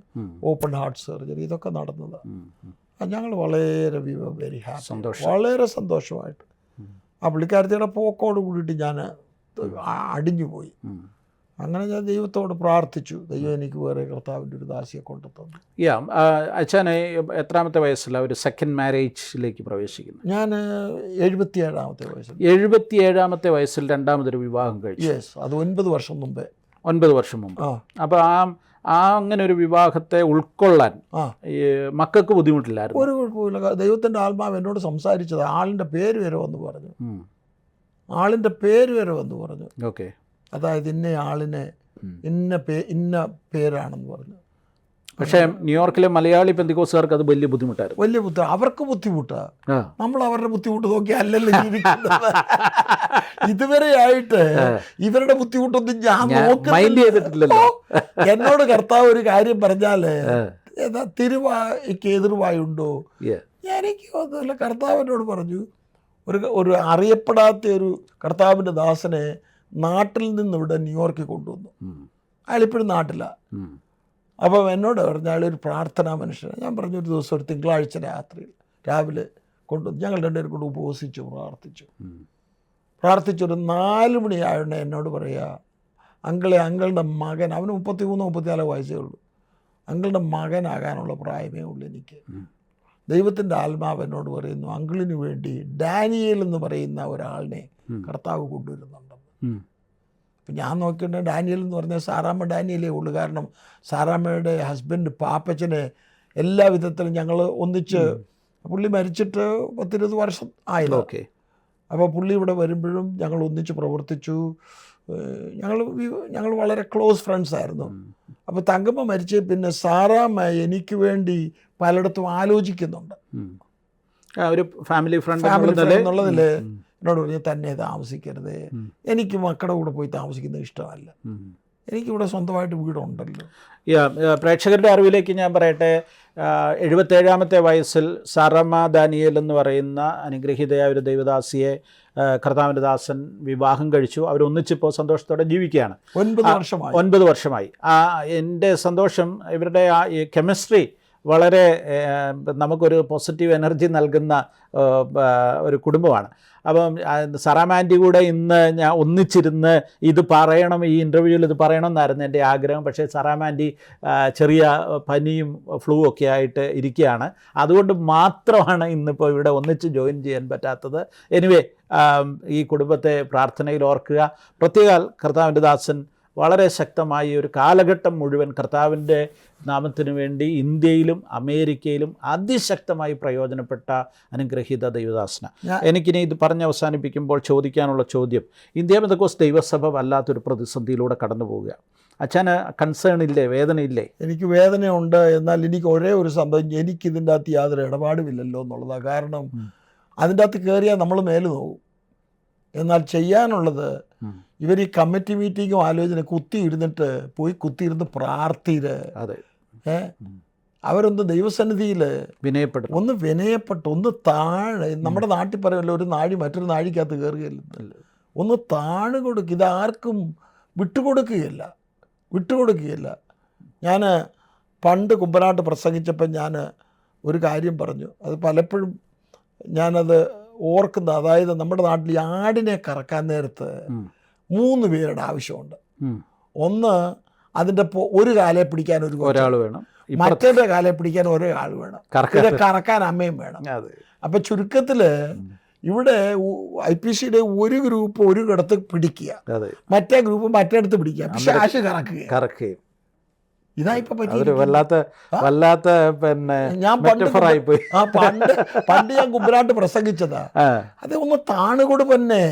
ഓപ്പൺ ഹാർട്ട് സർജറി, ഇതൊക്കെ നടന്നതാണ്. ഞങ്ങൾ വളരെ വെരി ഹാപ്പി, വളരെ സന്തോഷമായിട്ട്. ആ പുള്ളിക്കാരത്തിയുടെ പോക്കോട് കൂടിയിട്ട് ഞാൻ അടിഞ്ഞുപോയി. അങ്ങനെ ഞാൻ ദൈവത്തോട് പ്രാർത്ഥിച്ചു, ദൈവം എനിക്ക് വേറെ കർത്താവിൻ്റെ ഒരു ദാസിയെ കൊണ്ടു തന്നു. അച്ഛനെ എത്രാമത്തെ വയസ്സിലാണ് ഒരു സെക്കൻഡ് മാരേജിലേക്ക് പ്രവേശിക്കുന്നത്? ഞാൻ 77-ാമത്തെ വയസ്സിൽ. 77-ാമത്തെ വയസ്സിൽ രണ്ടാമതൊരു വിവാഹം കഴിച്ചു. യെസ്, അത് 9 വർഷം മുമ്പേ. 9 വർഷം മുമ്പ്. അപ്പോൾ അങ്ങനെ ഒരു വിവാഹത്തെ ഉൾക്കൊള്ളാൻ മക്കൾക്ക് ബുദ്ധിമുട്ടില്ലായിരുന്നു? ഒരു കുഴപ്പമില്ല. ദൈവത്തിൻ്റെ ആത്മാവ് എന്നോട് സംസാരിച്ചത്. ആളിൻ്റെ പേര് വരെ വന്ന് പറഞ്ഞു. ഓക്കെ. അതായത് ഇന്ന ആളിനെ ഇന്ന പേരാണെന്ന് പറഞ്ഞു. പക്ഷേ ന്യൂയോർക്കിലെ മലയാളി പെന്തിക്കോസുകാർക്ക് അത് വലിയ ബുദ്ധിമുട്ടായിരുന്നു. അവർക്ക് ബുദ്ധിമുട്ടാണ്. നമ്മൾ അവരുടെ ബുദ്ധിമുട്ട് നോക്കി അല്ലല്ലോ ജീവിക്കുന്നത്. ഇതുവരെയായിട്ട് ഇവരുടെ ബുദ്ധിമുട്ടൊന്നും ഞാൻ നോക്കിയിട്ടില്ലല്ലോ. എന്നോട് കർത്താവ് ഒരു കാര്യം പറഞ്ഞാല് തിരുവായ്ക്ക് എതിർവായുണ്ടോ? എനിക്ക് തോന്നുന്നില്ല. കർത്താവിനോട് പറഞ്ഞു, ഒരു അറിയപ്പെടാത്ത ഒരു കർത്താവിൻ്റെ ദാസനെ നാട്ടിൽ നിന്ന് ഇവിടെ ന്യൂയോർക്കിൽ കൊണ്ടുവന്നു. അയാളിപ്പോഴും നാട്ടിലാണ്. അപ്പം എന്നോട് പറഞ്ഞു, അയാളൊരു പ്രാർത്ഥനാ മനുഷ്യനാണ്. ഞാൻ പറഞ്ഞു, ഒരു ദിവസം ഒരു തിങ്കളാഴ്ച രാവിലെ കൊണ്ടുവന്നു. ഞങ്ങൾ 2 പേരും കൊണ്ട് ഉപവസിച്ചു പ്രാർത്ഥിച്ചൊരു 4 മണിയായതുകൊണ്ട് എന്നോട് പറയുക, അങ്കിളുടെ മകൻ, അവന് 33-34 വയസ്സേ ഉള്ളൂ, അങ്കിളുടെ മകനാകാനുള്ള പ്രായമേ ഉള്ളൂ എനിക്ക്. ദൈവത്തിൻ്റെ ആത്മാവ് എന്നോട് പറയുന്നു, അങ്കിളിന് വേണ്ടി ഡാനിയേൽ എന്ന് പറയുന്ന ഒരാളിനെ കർത്താവ് കൊണ്ടുവരുന്നുണ്ടെന്ന്. അപ്പം ഞാൻ നോക്കിയിട്ട് ഡാനിയേൽ എന്ന് പറഞ്ഞാൽ സാറാമ്മ ഡാനിയേലേ ഉള്ളൂ. കാരണം സാറാമ്മയുടെ ഹസ്ബൻഡ് പാപ്പച്ചനെ എല്ലാ വിധത്തിലും ഞങ്ങൾ ഒന്നിച്ച്, പുള്ളി മരിച്ചിട്ട് 10-20 വർഷം ആയില്ല. അപ്പോൾ പുള്ളി ഇവിടെ വരുമ്പോഴും ഞങ്ങൾ ഒന്നിച്ച് പ്രവർത്തിച്ചു. ഞങ്ങൾ വളരെ ക്ലോസ് ഫ്രണ്ട്സ് ആയിരുന്നു. അപ്പോൾ തങ്കമ്മ മരിച്ച് പിന്നെ സാറാമ്മ എനിക്ക് വേണ്ടി പലയിടത്തും ആലോചിക്കുന്നുണ്ട്. ഒരു ഫാമിലി ഫ്രണ്ട് എന്നുള്ളതിൽ എന്നോട് പറഞ്ഞ് തന്നെ താമസിക്കരുത്, എനിക്ക് മക്കളുടെ കൂടെ പോയി താമസിക്കുന്നത് ഇഷ്ടമല്ല. എനിക്കിവിടെ സ്വന്തമായിട്ട് വീടുണ്ടല്ലോ. പ്രേക്ഷകരുടെ അറിവിലേക്ക് ഞാൻ പറയട്ടെ, 77-ാമത്തെ വയസ്സിൽ സാറമ്മ ദാനിയേൽ എന്ന് പറയുന്ന അനുഗ്രഹീതയായ ഒരു ദൈവദാസിയെ കർത്താവിൻ്റെ ദാസൻ വിവാഹം കഴിച്ചു. അവരൊന്നിച്ചിപ്പോൾ സന്തോഷത്തോടെ ജീവിക്കുകയാണ്. 9 വർഷമായി. എൻ്റെ സന്തോഷം, ഇവരുടെ ആ ഈ കെമിസ്ട്രി വളരെ നമുക്കൊരു പോസിറ്റീവ് എനർജി നൽകുന്ന ഒരു കുടുംബമാണ്. അപ്പം സറാമാൻറ്റി കൂടെ ഇന്ന് ഞാൻ ഒന്നിച്ചിരുന്ന് ഇത് പറയണം, ഈ ഇൻ്റർവ്യൂവിൽ ഇത് പറയണം എന്നായിരുന്നു എൻ്റെ ആഗ്രഹം. പക്ഷേ സറാമാൻറ്റി ചെറിയ പനിയും ഫ്ലൂ ഒക്കെ ആയിട്ട് ഇരിക്കുകയാണ്. അതുകൊണ്ട് മാത്രമാണ് ഇന്നിപ്പോൾ ഇവിടെ ഒന്നിച്ച് ജോയിൻ ചെയ്യാൻ പറ്റാത്തത്. എനിവേ, ഈ കുടുംബത്തെ പ്രാർത്ഥനയിൽ ഓർക്കുക. പ്രത്യേക കർത്താവിൻ്റെ ദാസൻ വളരെ ശക്തമായി ഒരു കാലഘട്ടം മുഴുവൻ കർത്താവിൻ്റെ നാമത്തിനു വേണ്ടി ഇന്ത്യയിലും അമേരിക്കയിലും അതിശക്തമായി പ്രയോജനപ്പെട്ട അനുഗ്രഹീത ദൈവദാസന. എനിക്കിനി ഇത് പറഞ്ഞ് അവസാനിപ്പിക്കുമ്പോൾ ചോദിക്കാനുള്ള ചോദ്യം, ഇന്ത്യ പെന്തക്കോസ്ത് ദൈവസഭ വല്ലാത്തൊരു പ്രതിസന്ധിയിലൂടെ കടന്നു പോവുക. അച്ഛന് കൺസേൺ ഇല്ലേ, വേദനയില്ലേ? എനിക്ക് വേദനയുണ്ട്. എന്നാൽ എനിക്ക് ഒരേ ഒരു സംഭവം, എനിക്കിതിൻ്റെ അകത്ത് യാതൊരു ഇടപാടുമില്ലല്ലോ എന്നുള്ളതാണ്. കാരണം അതിൻ്റെ അകത്ത് കയറിയാൽ നമ്മൾ മേല് നോക്കും. എന്നാൽ ചെയ്യാനുള്ളത്, ഇവർ ഈ കമ്മിറ്റി മീറ്റിങ്ങും ആലോചന കുത്തിയിരുന്നിട്ട് കുത്തിയിരുന്ന് പ്രാർത്ഥിര്. അതെ, അവരൊന്ന് ദൈവസന്നിധിയിൽ വിനയപ്പെടും, ഒന്ന് വിനയപ്പെട്ട്, ഒന്ന് താഴെ. നമ്മുടെ നാട്ടിൽ പറയുമല്ലോ, ഒരു നാഴി മറ്റൊരു നാഴിക്കകത്ത് കയറുകയില്ല. ഒന്ന് താഴ് കൊടുക്കുക. ഇതാർക്കും വിട്ടുകൊടുക്കുകയില്ല. ഞാൻ പണ്ട് കുമ്പനാട്ട് പ്രസംഗിച്ചപ്പോൾ ഞാൻ ഒരു കാര്യം പറഞ്ഞു. അത് പലപ്പോഴും ഞാനത് ഓർക്കുന്ന, അതായത് നമ്മുടെ നാട്ടിൽ ഈ ആടിനെ കറക്കാൻ നേരത്ത് 3 പേരുടെ ആവശ്യമുണ്ട്. ഒന്ന്, അതിൻ്റെ ഒരു കാലെ പിടിക്കാൻ ഒരാൾ വേണം, മറ്റേ കാലെ പിടിക്കാൻ ഒരാൾ വേണം, കറക്കാൻ അമ്മയും വേണം. അപ്പം ചുരുക്കത്തിൽ ഇവിടെ IPC ഒരു ഗ്രൂപ്പ് ഒരു ഇടത്ത് പിടിക്കുക, മറ്റേ ഗ്രൂപ്പ് മറ്റേടത്ത് പിടിക്കുക, പക്ഷെ ആശ കറക്കുകയും. ഇതായിപ്പോ വല്ലാത്ത പിന്നെ ഞാൻ പണ്ട് ഞാൻ കുമ്പനാട്ട് പ്രസംഗിച്ചതാ. അത് ഒന്ന് താണുകൊടു തന്നെ,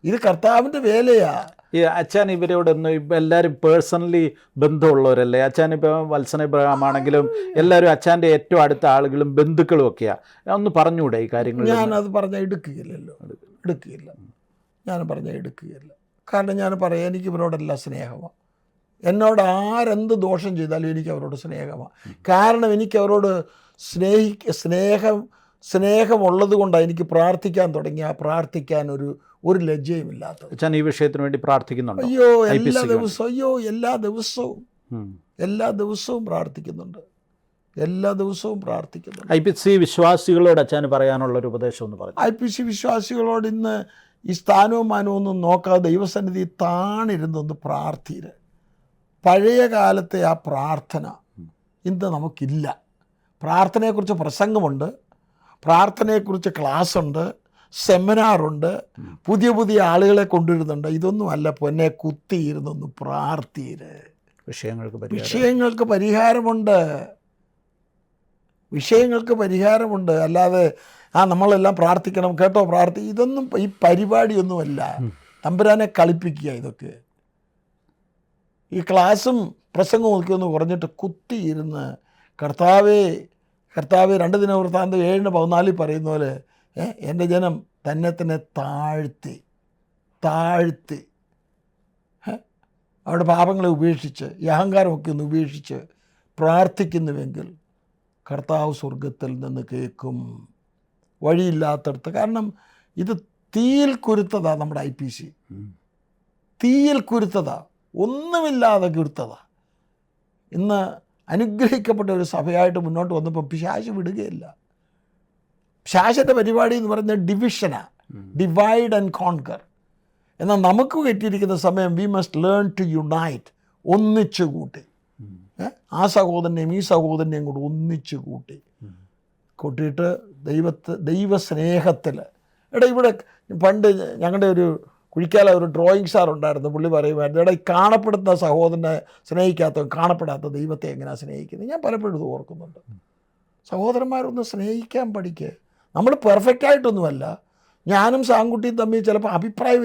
ഇത് കർത്താവിന്റെ വേലയാ. ഈ അച്ഛൻ ഇവരോടൊന്നും ഇപ്പം എല്ലാവരും പേഴ്സണലി ബന്ധമുള്ളവരല്ലേ? അച്ഛൻ ഇപ്പം വത്സന ഇബ്രാഹിം ആണെങ്കിലും എല്ലാവരും അച്ഛൻ്റെ ഏറ്റവും അടുത്ത ആളുകളും ബന്ധുക്കളും ഒക്കെയാണ്. ഒന്ന് പറഞ്ഞുകൂടെ ഈ കാര്യങ്ങൾ? ഞാനത് പറഞ്ഞാൽ എടുക്കുകയില്ലല്ലോ, ഞാൻ പറഞ്ഞാൽ എടുക്കുകയില്ല. കാരണം ഞാൻ പറയാം, എനിക്ക് ഇവരോടെല്ലാം സ്നേഹമാണ്. എന്നോട് ആരെന്ത് ദോഷം ചെയ്താലും എനിക്ക് അവരോട് സ്നേഹമാണ്. കാരണം എനിക്ക് അവരോട് സ്നേഹമുള്ളത് കൊണ്ടാണ് എനിക്ക് പ്രാർത്ഥിക്കാൻ തുടങ്ങി. ആ പ്രാർത്ഥിക്കാൻ ഒരു ലജ്ജയും ഇല്ലാത്തത്. ഈ വിഷയത്തിന് വേണ്ടി പ്രാർത്ഥിക്കുന്നുണ്ട്. എല്ലാ ദിവസവും പ്രാർത്ഥിക്കുന്നുണ്ട്. IPC വിശ്വാസികളോട് അച്ഛന് പറയാനുള്ള ഒരു ഉപദേശം ഒന്ന് പറഞ്ഞു. IPC വിശ്വാസികളോട് ഇന്ന് ഈ സ്ഥാനവും മാനവും ഒന്നും നോക്കാതെ ദൈവസന്നിധി താണിരുന്നൊന്ന് പ്രാർത്ഥിര്. പഴയ കാലത്തെ ആ പ്രാർത്ഥന ഇന്ന് നമുക്കില്ല. പ്രാർത്ഥനയെക്കുറിച്ച് പ്രസംഗമുണ്ട്, പ്രാർത്ഥനയെക്കുറിച്ച് ക്ലാസ്സുണ്ട്, സെമിനാറുണ്ട്, പുതിയ ആളുകളെ കൊണ്ടുവരുന്നുണ്ട്. ഇതൊന്നുമല്ല പൊന്നെ, കുത്തിയിരുന്നൊന്ന് പ്രാർത്ഥിര്. വിഷയങ്ങൾക്ക് പരിഹാരമുണ്ട്. അല്ലാതെ നമ്മളെല്ലാം പ്രാർത്ഥിക്കണം കേട്ടോ, ഇതൊന്നും ഈ പരിപാടിയൊന്നുമല്ല. തമ്പുരാനെ കളിപ്പിക്കുക. ഇതൊക്കെ ഈ ക്ലാസ്സും പ്രസംഗവും ഒക്കെ ഒന്ന് കുറഞ്ഞിട്ട് കുത്തിയിരുന്ന് കർത്താവേ 2 ദിനവൃത്താന്തം 7:14 പറയുന്ന പോലെ എൻ്റെ ജനം തന്നെ താഴ്ത്തി അവരുടെ പാപങ്ങളെ ഉപേക്ഷിച്ച് ഈ അഹങ്കാരമൊക്കെ ഒന്ന് ഉപേക്ഷിച്ച് പ്രാർത്ഥിക്കുന്നുവെങ്കിൽ കർത്താവ് സ്വർഗത്തിൽ നിന്ന് കേൾക്കും. വഴിയില്ലാത്തടത്ത്. കാരണം ഇത് തീയിൽ കുരുത്തതാ. നമ്മുടെ IPC തീയിൽ കുരുത്തതാ, ഒന്നുമില്ലാതെ കുരുത്തതാ. ഇന്ന് അനുഗ്രഹിക്കപ്പെട്ട ഒരു സഭയായിട്ട് മുന്നോട്ട് വന്നപ്പോൾ പിശാച് വിടുകയില്ല. പിശാചിൻ്റെ പരിപാടി എന്ന് പറയുന്നത് ഡിവിഷനാണ്, ഡിവൈഡ് ആൻഡ് കോൺകർ. എന്നാൽ നമുക്ക് കിട്ടിയിരിക്കുന്ന സമയം we must learn to unite. ഒന്നിച്ചു കൂട്ടി, ആ സഹോദരനെയും ഈ സഹോദരനെയും കൂടി ഒന്നിച്ചു കൂട്ടിയിട്ട് ദൈവസ്നേഹത്തിൽ. ഇവിടെ പണ്ട് ഞങ്ങളുടെ ഒരു കുഴിക്കാല ഒരു ഡ്രോയിങ് സാർ ഉണ്ടായിരുന്നു. പുള്ളി പറയുമായിരുന്നു, ഈ കാണപ്പെടുന്ന സഹോദരനെ സ്നേഹിക്കാത്ത കാണപ്പെടാത്ത ദൈവത്തെ എങ്ങനെയാണ് സ്നേഹിക്കുന്നത്? ഞാൻ പലപ്പോഴും ഇത് ഓർക്കുന്നുണ്ട്. സഹോദരന്മാരൊന്ന് സ്നേഹിക്കാൻ പഠിക്കുക. നമ്മൾ പെർഫെക്റ്റായിട്ടൊന്നുമല്ല. ഞാനും സാങ്കുട്ടിയും തമ്മിൽ ചിലപ്പോൾ അഭിപ്രായ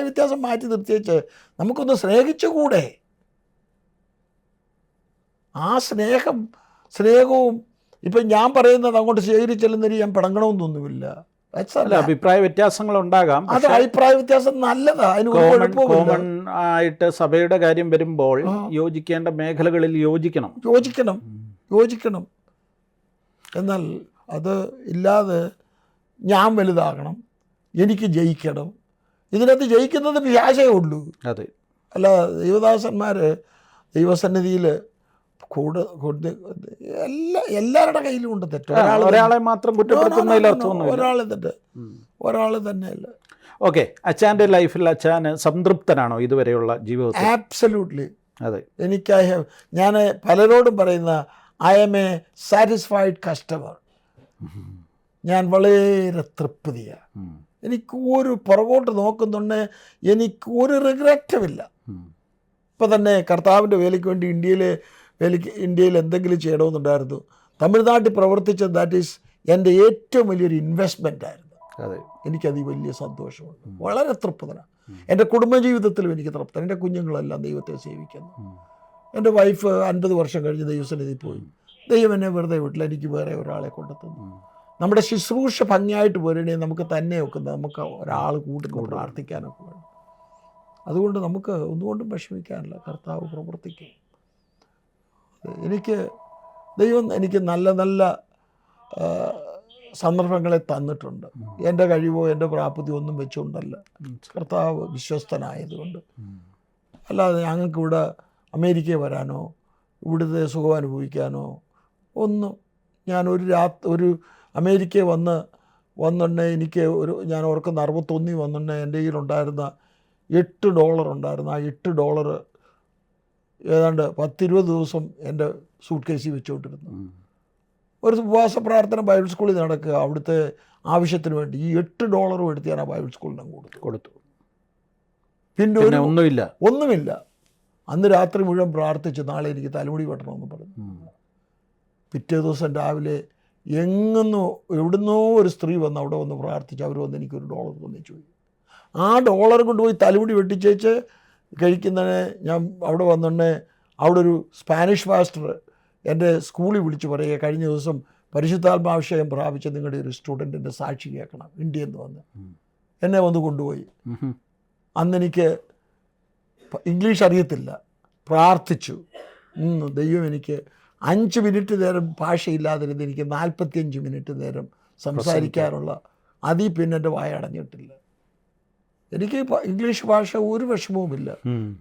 വ്യത്യാസം മാറ്റി നിർത്തിയേച്ച് നമുക്കൊന്ന് സ്നേഹിച്ചുകൂടെ? ആ സ്നേഹവും ഇപ്പം ഞാൻ പറയുന്നത് അങ്ങോട്ട് സ്വീകരിച്ചെല്ലുന്നൊരു ഞാൻ പിണങ്ങണമെന്നൊന്നുമില്ല. അല്ല, അഭിപ്രായ വ്യത്യാസങ്ങൾ ഉണ്ടാകാം. അത് അഭിപ്രായ വ്യത്യാസം നല്ലതാ, അതിന് ഒരു കുഴപ്പവുമില്ല. കോമൺ ആയിട്ട് സഭയുടെ കാര്യം വരുമ്പോൾ യോജിക്കേണ്ട മേഖലകളിൽ യോജിക്കണം. എന്നാൽ അത് ഇല്ലാതെ ഞാൻ വലുതാകണം, എനിക്ക് ജയിക്കണം, ഇതിനകത്ത് ജയിക്കുന്നത് പിശാചേ ഉള്ളൂ. അതെ. അല്ല, ദൈവദാസന്മാർ ദൈവസന്നിധിയിൽ എല്ലാവരുടെ കയ്യിലും ഉണ്ട് തെറ്റ്. ഒരാളെ മാത്രം ഒരാൾ തെറ്റ്, ഒരാൾ തന്നെയല്ല. ഓക്കെ, അച്ചാൻ്റെ ലൈഫിൽ അച്ചാന് സംതൃപ്തനാണോ ഇതുവരെയുള്ള ജീവിതത്തിൽ? ആബ്സല്യൂട്ട്ലി. അതെ. ഞാൻ പലരോടും പറയുന്ന I M A satisfied customer. ഞാൻ വളരെ തൃപ്തിയാണ്. എനിക്ക് ഒരു പുറകോട്ട് നോക്കുന്നുണ്ട്, എനിക്ക് ഒരു റിഗ്രറ്റുമില്ല. ഇപ്പം തന്നെ കർത്താവിൻ്റെ വേലയ്ക്ക് വേണ്ടി ഇന്ത്യയിൽ എന്തെങ്കിലും ചെയ്യണമെന്നുണ്ടായിരുന്നു. തമിഴ്നാട്ടിൽ പ്രവർത്തിച്ചത് ദാറ്റ് ഈസ് എൻ്റെ ഏറ്റവും വലിയൊരു ഇൻവെസ്റ്റ്മെൻ്റ് ആയിരുന്നു. എനിക്കത് വലിയ സന്തോഷമുണ്ട്, വളരെ തൃപ്തനാണ്. എൻ്റെ കുടുംബജീവിതത്തിലും എനിക്ക് തൃപ്തൻ. എൻ്റെ കുഞ്ഞുങ്ങളെല്ലാം ദൈവത്തെ സേവിക്കുന്നു. എൻ്റെ വൈഫ് 50 വർഷം കഴിഞ്ഞ് ദൈവസന്നിധി പോയി. ദൈവം എന്നെ വെറുതെ വിട്ടില്ല, എനിക്ക് വേറെ ഒരാളെ കൊണ്ടെത്തുന്നു. നമ്മുടെ ശുശ്രൂഷ ഭംഗിയായിട്ട് പോരണേ നമുക്ക് തന്നെ ഒക്കുന്നത്, നമുക്ക് ഒരാൾ കൂട്ടുന്നു പ്രാർത്ഥിക്കാനൊക്കെ വേണം. അതുകൊണ്ട് നമുക്ക് ഒന്നുകൊണ്ടും വിഷമിക്കാനില്ല, കർത്താവ് പ്രവർത്തിക്കും. ദൈവം എനിക്ക് നല്ല നല്ല സന്ദർഭങ്ങളെ തന്നിട്ടുണ്ട്. എൻ്റെ കഴിവോ എൻ്റെ പ്രാപ്തിയോ ഒന്നും വെച്ചുകൊണ്ടല്ല, കർത്താവ് വിശ്വസ്തനായതുകൊണ്ട്. അല്ലാതെ ഞങ്ങൾക്കിവിടെ അമേരിക്കയിൽ വരാനോ ഇവിടുത്തെ സുഖം അനുഭവിക്കാനോ ഒന്നും. ഞാൻ ഒരു അമേരിക്കയിൽ വന്നിട്ട് എനിക്ക് ഞാൻ ഓർക്കുന്ന 61 വന്നിട്ട് എൻ്റെ കയ്യിലുണ്ടായിരുന്ന $8 ഉണ്ടായിരുന്നു. ആ $8 ഏതാണ്ട് 10-20 ദിവസം എൻ്റെ സൂട്ട് കേസിൽ വെച്ചുകൊണ്ടിരുന്നു. ഒരു ഉപവാസ പ്രാർത്ഥന ബൈബിൾ സ്കൂളിൽ നടക്കുക, അവിടുത്തെ ആവശ്യത്തിന് വേണ്ടി ഈ $8 എടുത്ത് ഞാൻ ആ ബൈബിൾ സ്കൂളിന് കൊടുത്തു. പിന്നെ ഒന്നുമില്ല. അന്ന് രാത്രി മുഴുവൻ പ്രാർത്ഥിച്ചു, നാളെ എനിക്ക് തലമുടി വെട്ടണമെന്ന് പറഞ്ഞു. പിറ്റേ ദിവസം രാവിലെ എവിടുന്നോ ഒരു സ്ത്രീ വന്ന് അവിടെ വന്ന് പ്രാർത്ഥിച്ചു. അവർ വന്ന് എനിക്കൊരു $1 തന്നിച്ചു പോയി. ആ $1 കൊണ്ടുപോയി തലമുടി വെട്ടിച്ചേച്ച് കഴിക്കുന്നതിന് ഞാൻ അവിടെ വന്നിട്ട് അവിടെ ഒരു സ്പാനിഷ് മാസ്റ്റർ എൻ്റെ സ്കൂളിൽ വിളിച്ച് പറയുക, കഴിഞ്ഞ ദിവസം പരിശുദ്ധാത്മാഭിഷേകം പ്രാപിച്ച നിങ്ങളുടെ ഒരു സ്റ്റുഡൻറ്റിൻ്റെ സാക്ഷി കേൾക്കണം, ഇന്ത്യയിൽ നിന്ന് വന്ന്. എന്നെ വന്ന് കൊണ്ടുപോയി. അന്നെനിക്ക് ഇംഗ്ലീഷ് അറിയത്തില്ല, പ്രാർത്ഥിച്ചു. ദൈവം എനിക്ക് 5 മിനിറ്റ് നേരം ഭാഷയില്ലാതിരുന്ന് എനിക്ക് 45 മിനിറ്റ് നേരം സംസാരിക്കാനുള്ള അതിൽ പിന്നെ എൻ്റെ വായ അടഞ്ഞിട്ടില്ല. എനിക്ക് ഇംഗ്ലീഷ് ഭാഷ ഒരു വിഷമവുമില്ല.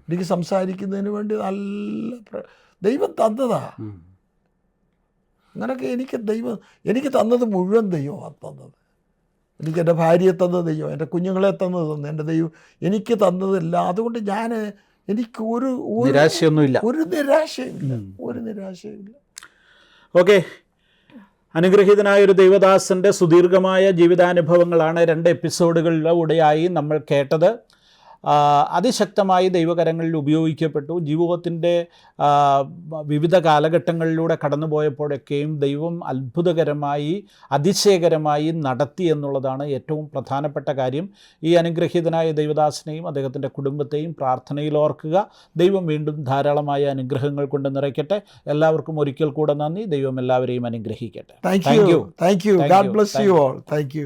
എനിക്ക് സംസാരിക്കുന്നതിന് വേണ്ടി നല്ല ദൈവം തന്നതാ. അങ്ങനെയൊക്കെ എനിക്ക് തന്നത് മുഴുവൻ ദൈവമാണ് തന്നത്. എനിക്ക് എൻ്റെ ഭാര്യയെ തന്നത് ദൈവം, എൻ്റെ കുഞ്ഞുങ്ങളെ തന്നത് എൻ്റെ ദൈവം എനിക്ക് തന്നതല്ല. അതുകൊണ്ട് എനിക്ക് ഒരു നിരാശയില്ല. ഓക്കെ, അനുഗ്രഹീതനായ ഒരു ദൈവദാസൻ്റെ സുദീർഘമായ ജീവിതാനുഭവങ്ങളാണ് 2 എപ്പിസോഡുകളിലൂടെയായി നമ്മൾ കേട്ടത്. അതിശക്തമായി ദൈവകരങ്ങളിൽ ഉപയോഗിക്കപ്പെട്ടു. ജീവിതത്തിൻ്റെ വിവിധ കാലഘട്ടങ്ങളിലൂടെ കടന്നുപോയപ്പോഴൊക്കെയും ദൈവം അത്ഭുതകരമായി അതിശയകരമായി നടത്തി എന്നുള്ളതാണ് ഏറ്റവും പ്രധാനപ്പെട്ട കാര്യം. ഈ അനുഗ്രഹീതനായ ദൈവദാസനെയും അദ്ദേഹത്തിൻ്റെ കുടുംബത്തെയും പ്രാർത്ഥനയിൽ ഓർക്കുക. ദൈവം വീണ്ടും ധാരാളമായ അനുഗ്രഹങ്ങൾ കൊണ്ട് നിറയ്ക്കട്ടെ. എല്ലാവർക്കും ഒരിക്കൽ കൂടെ നന്ദി. ദൈവം എല്ലാവരെയും അനുഗ്രഹിക്കട്ടെ. Thank you. God bless you all. Thank you.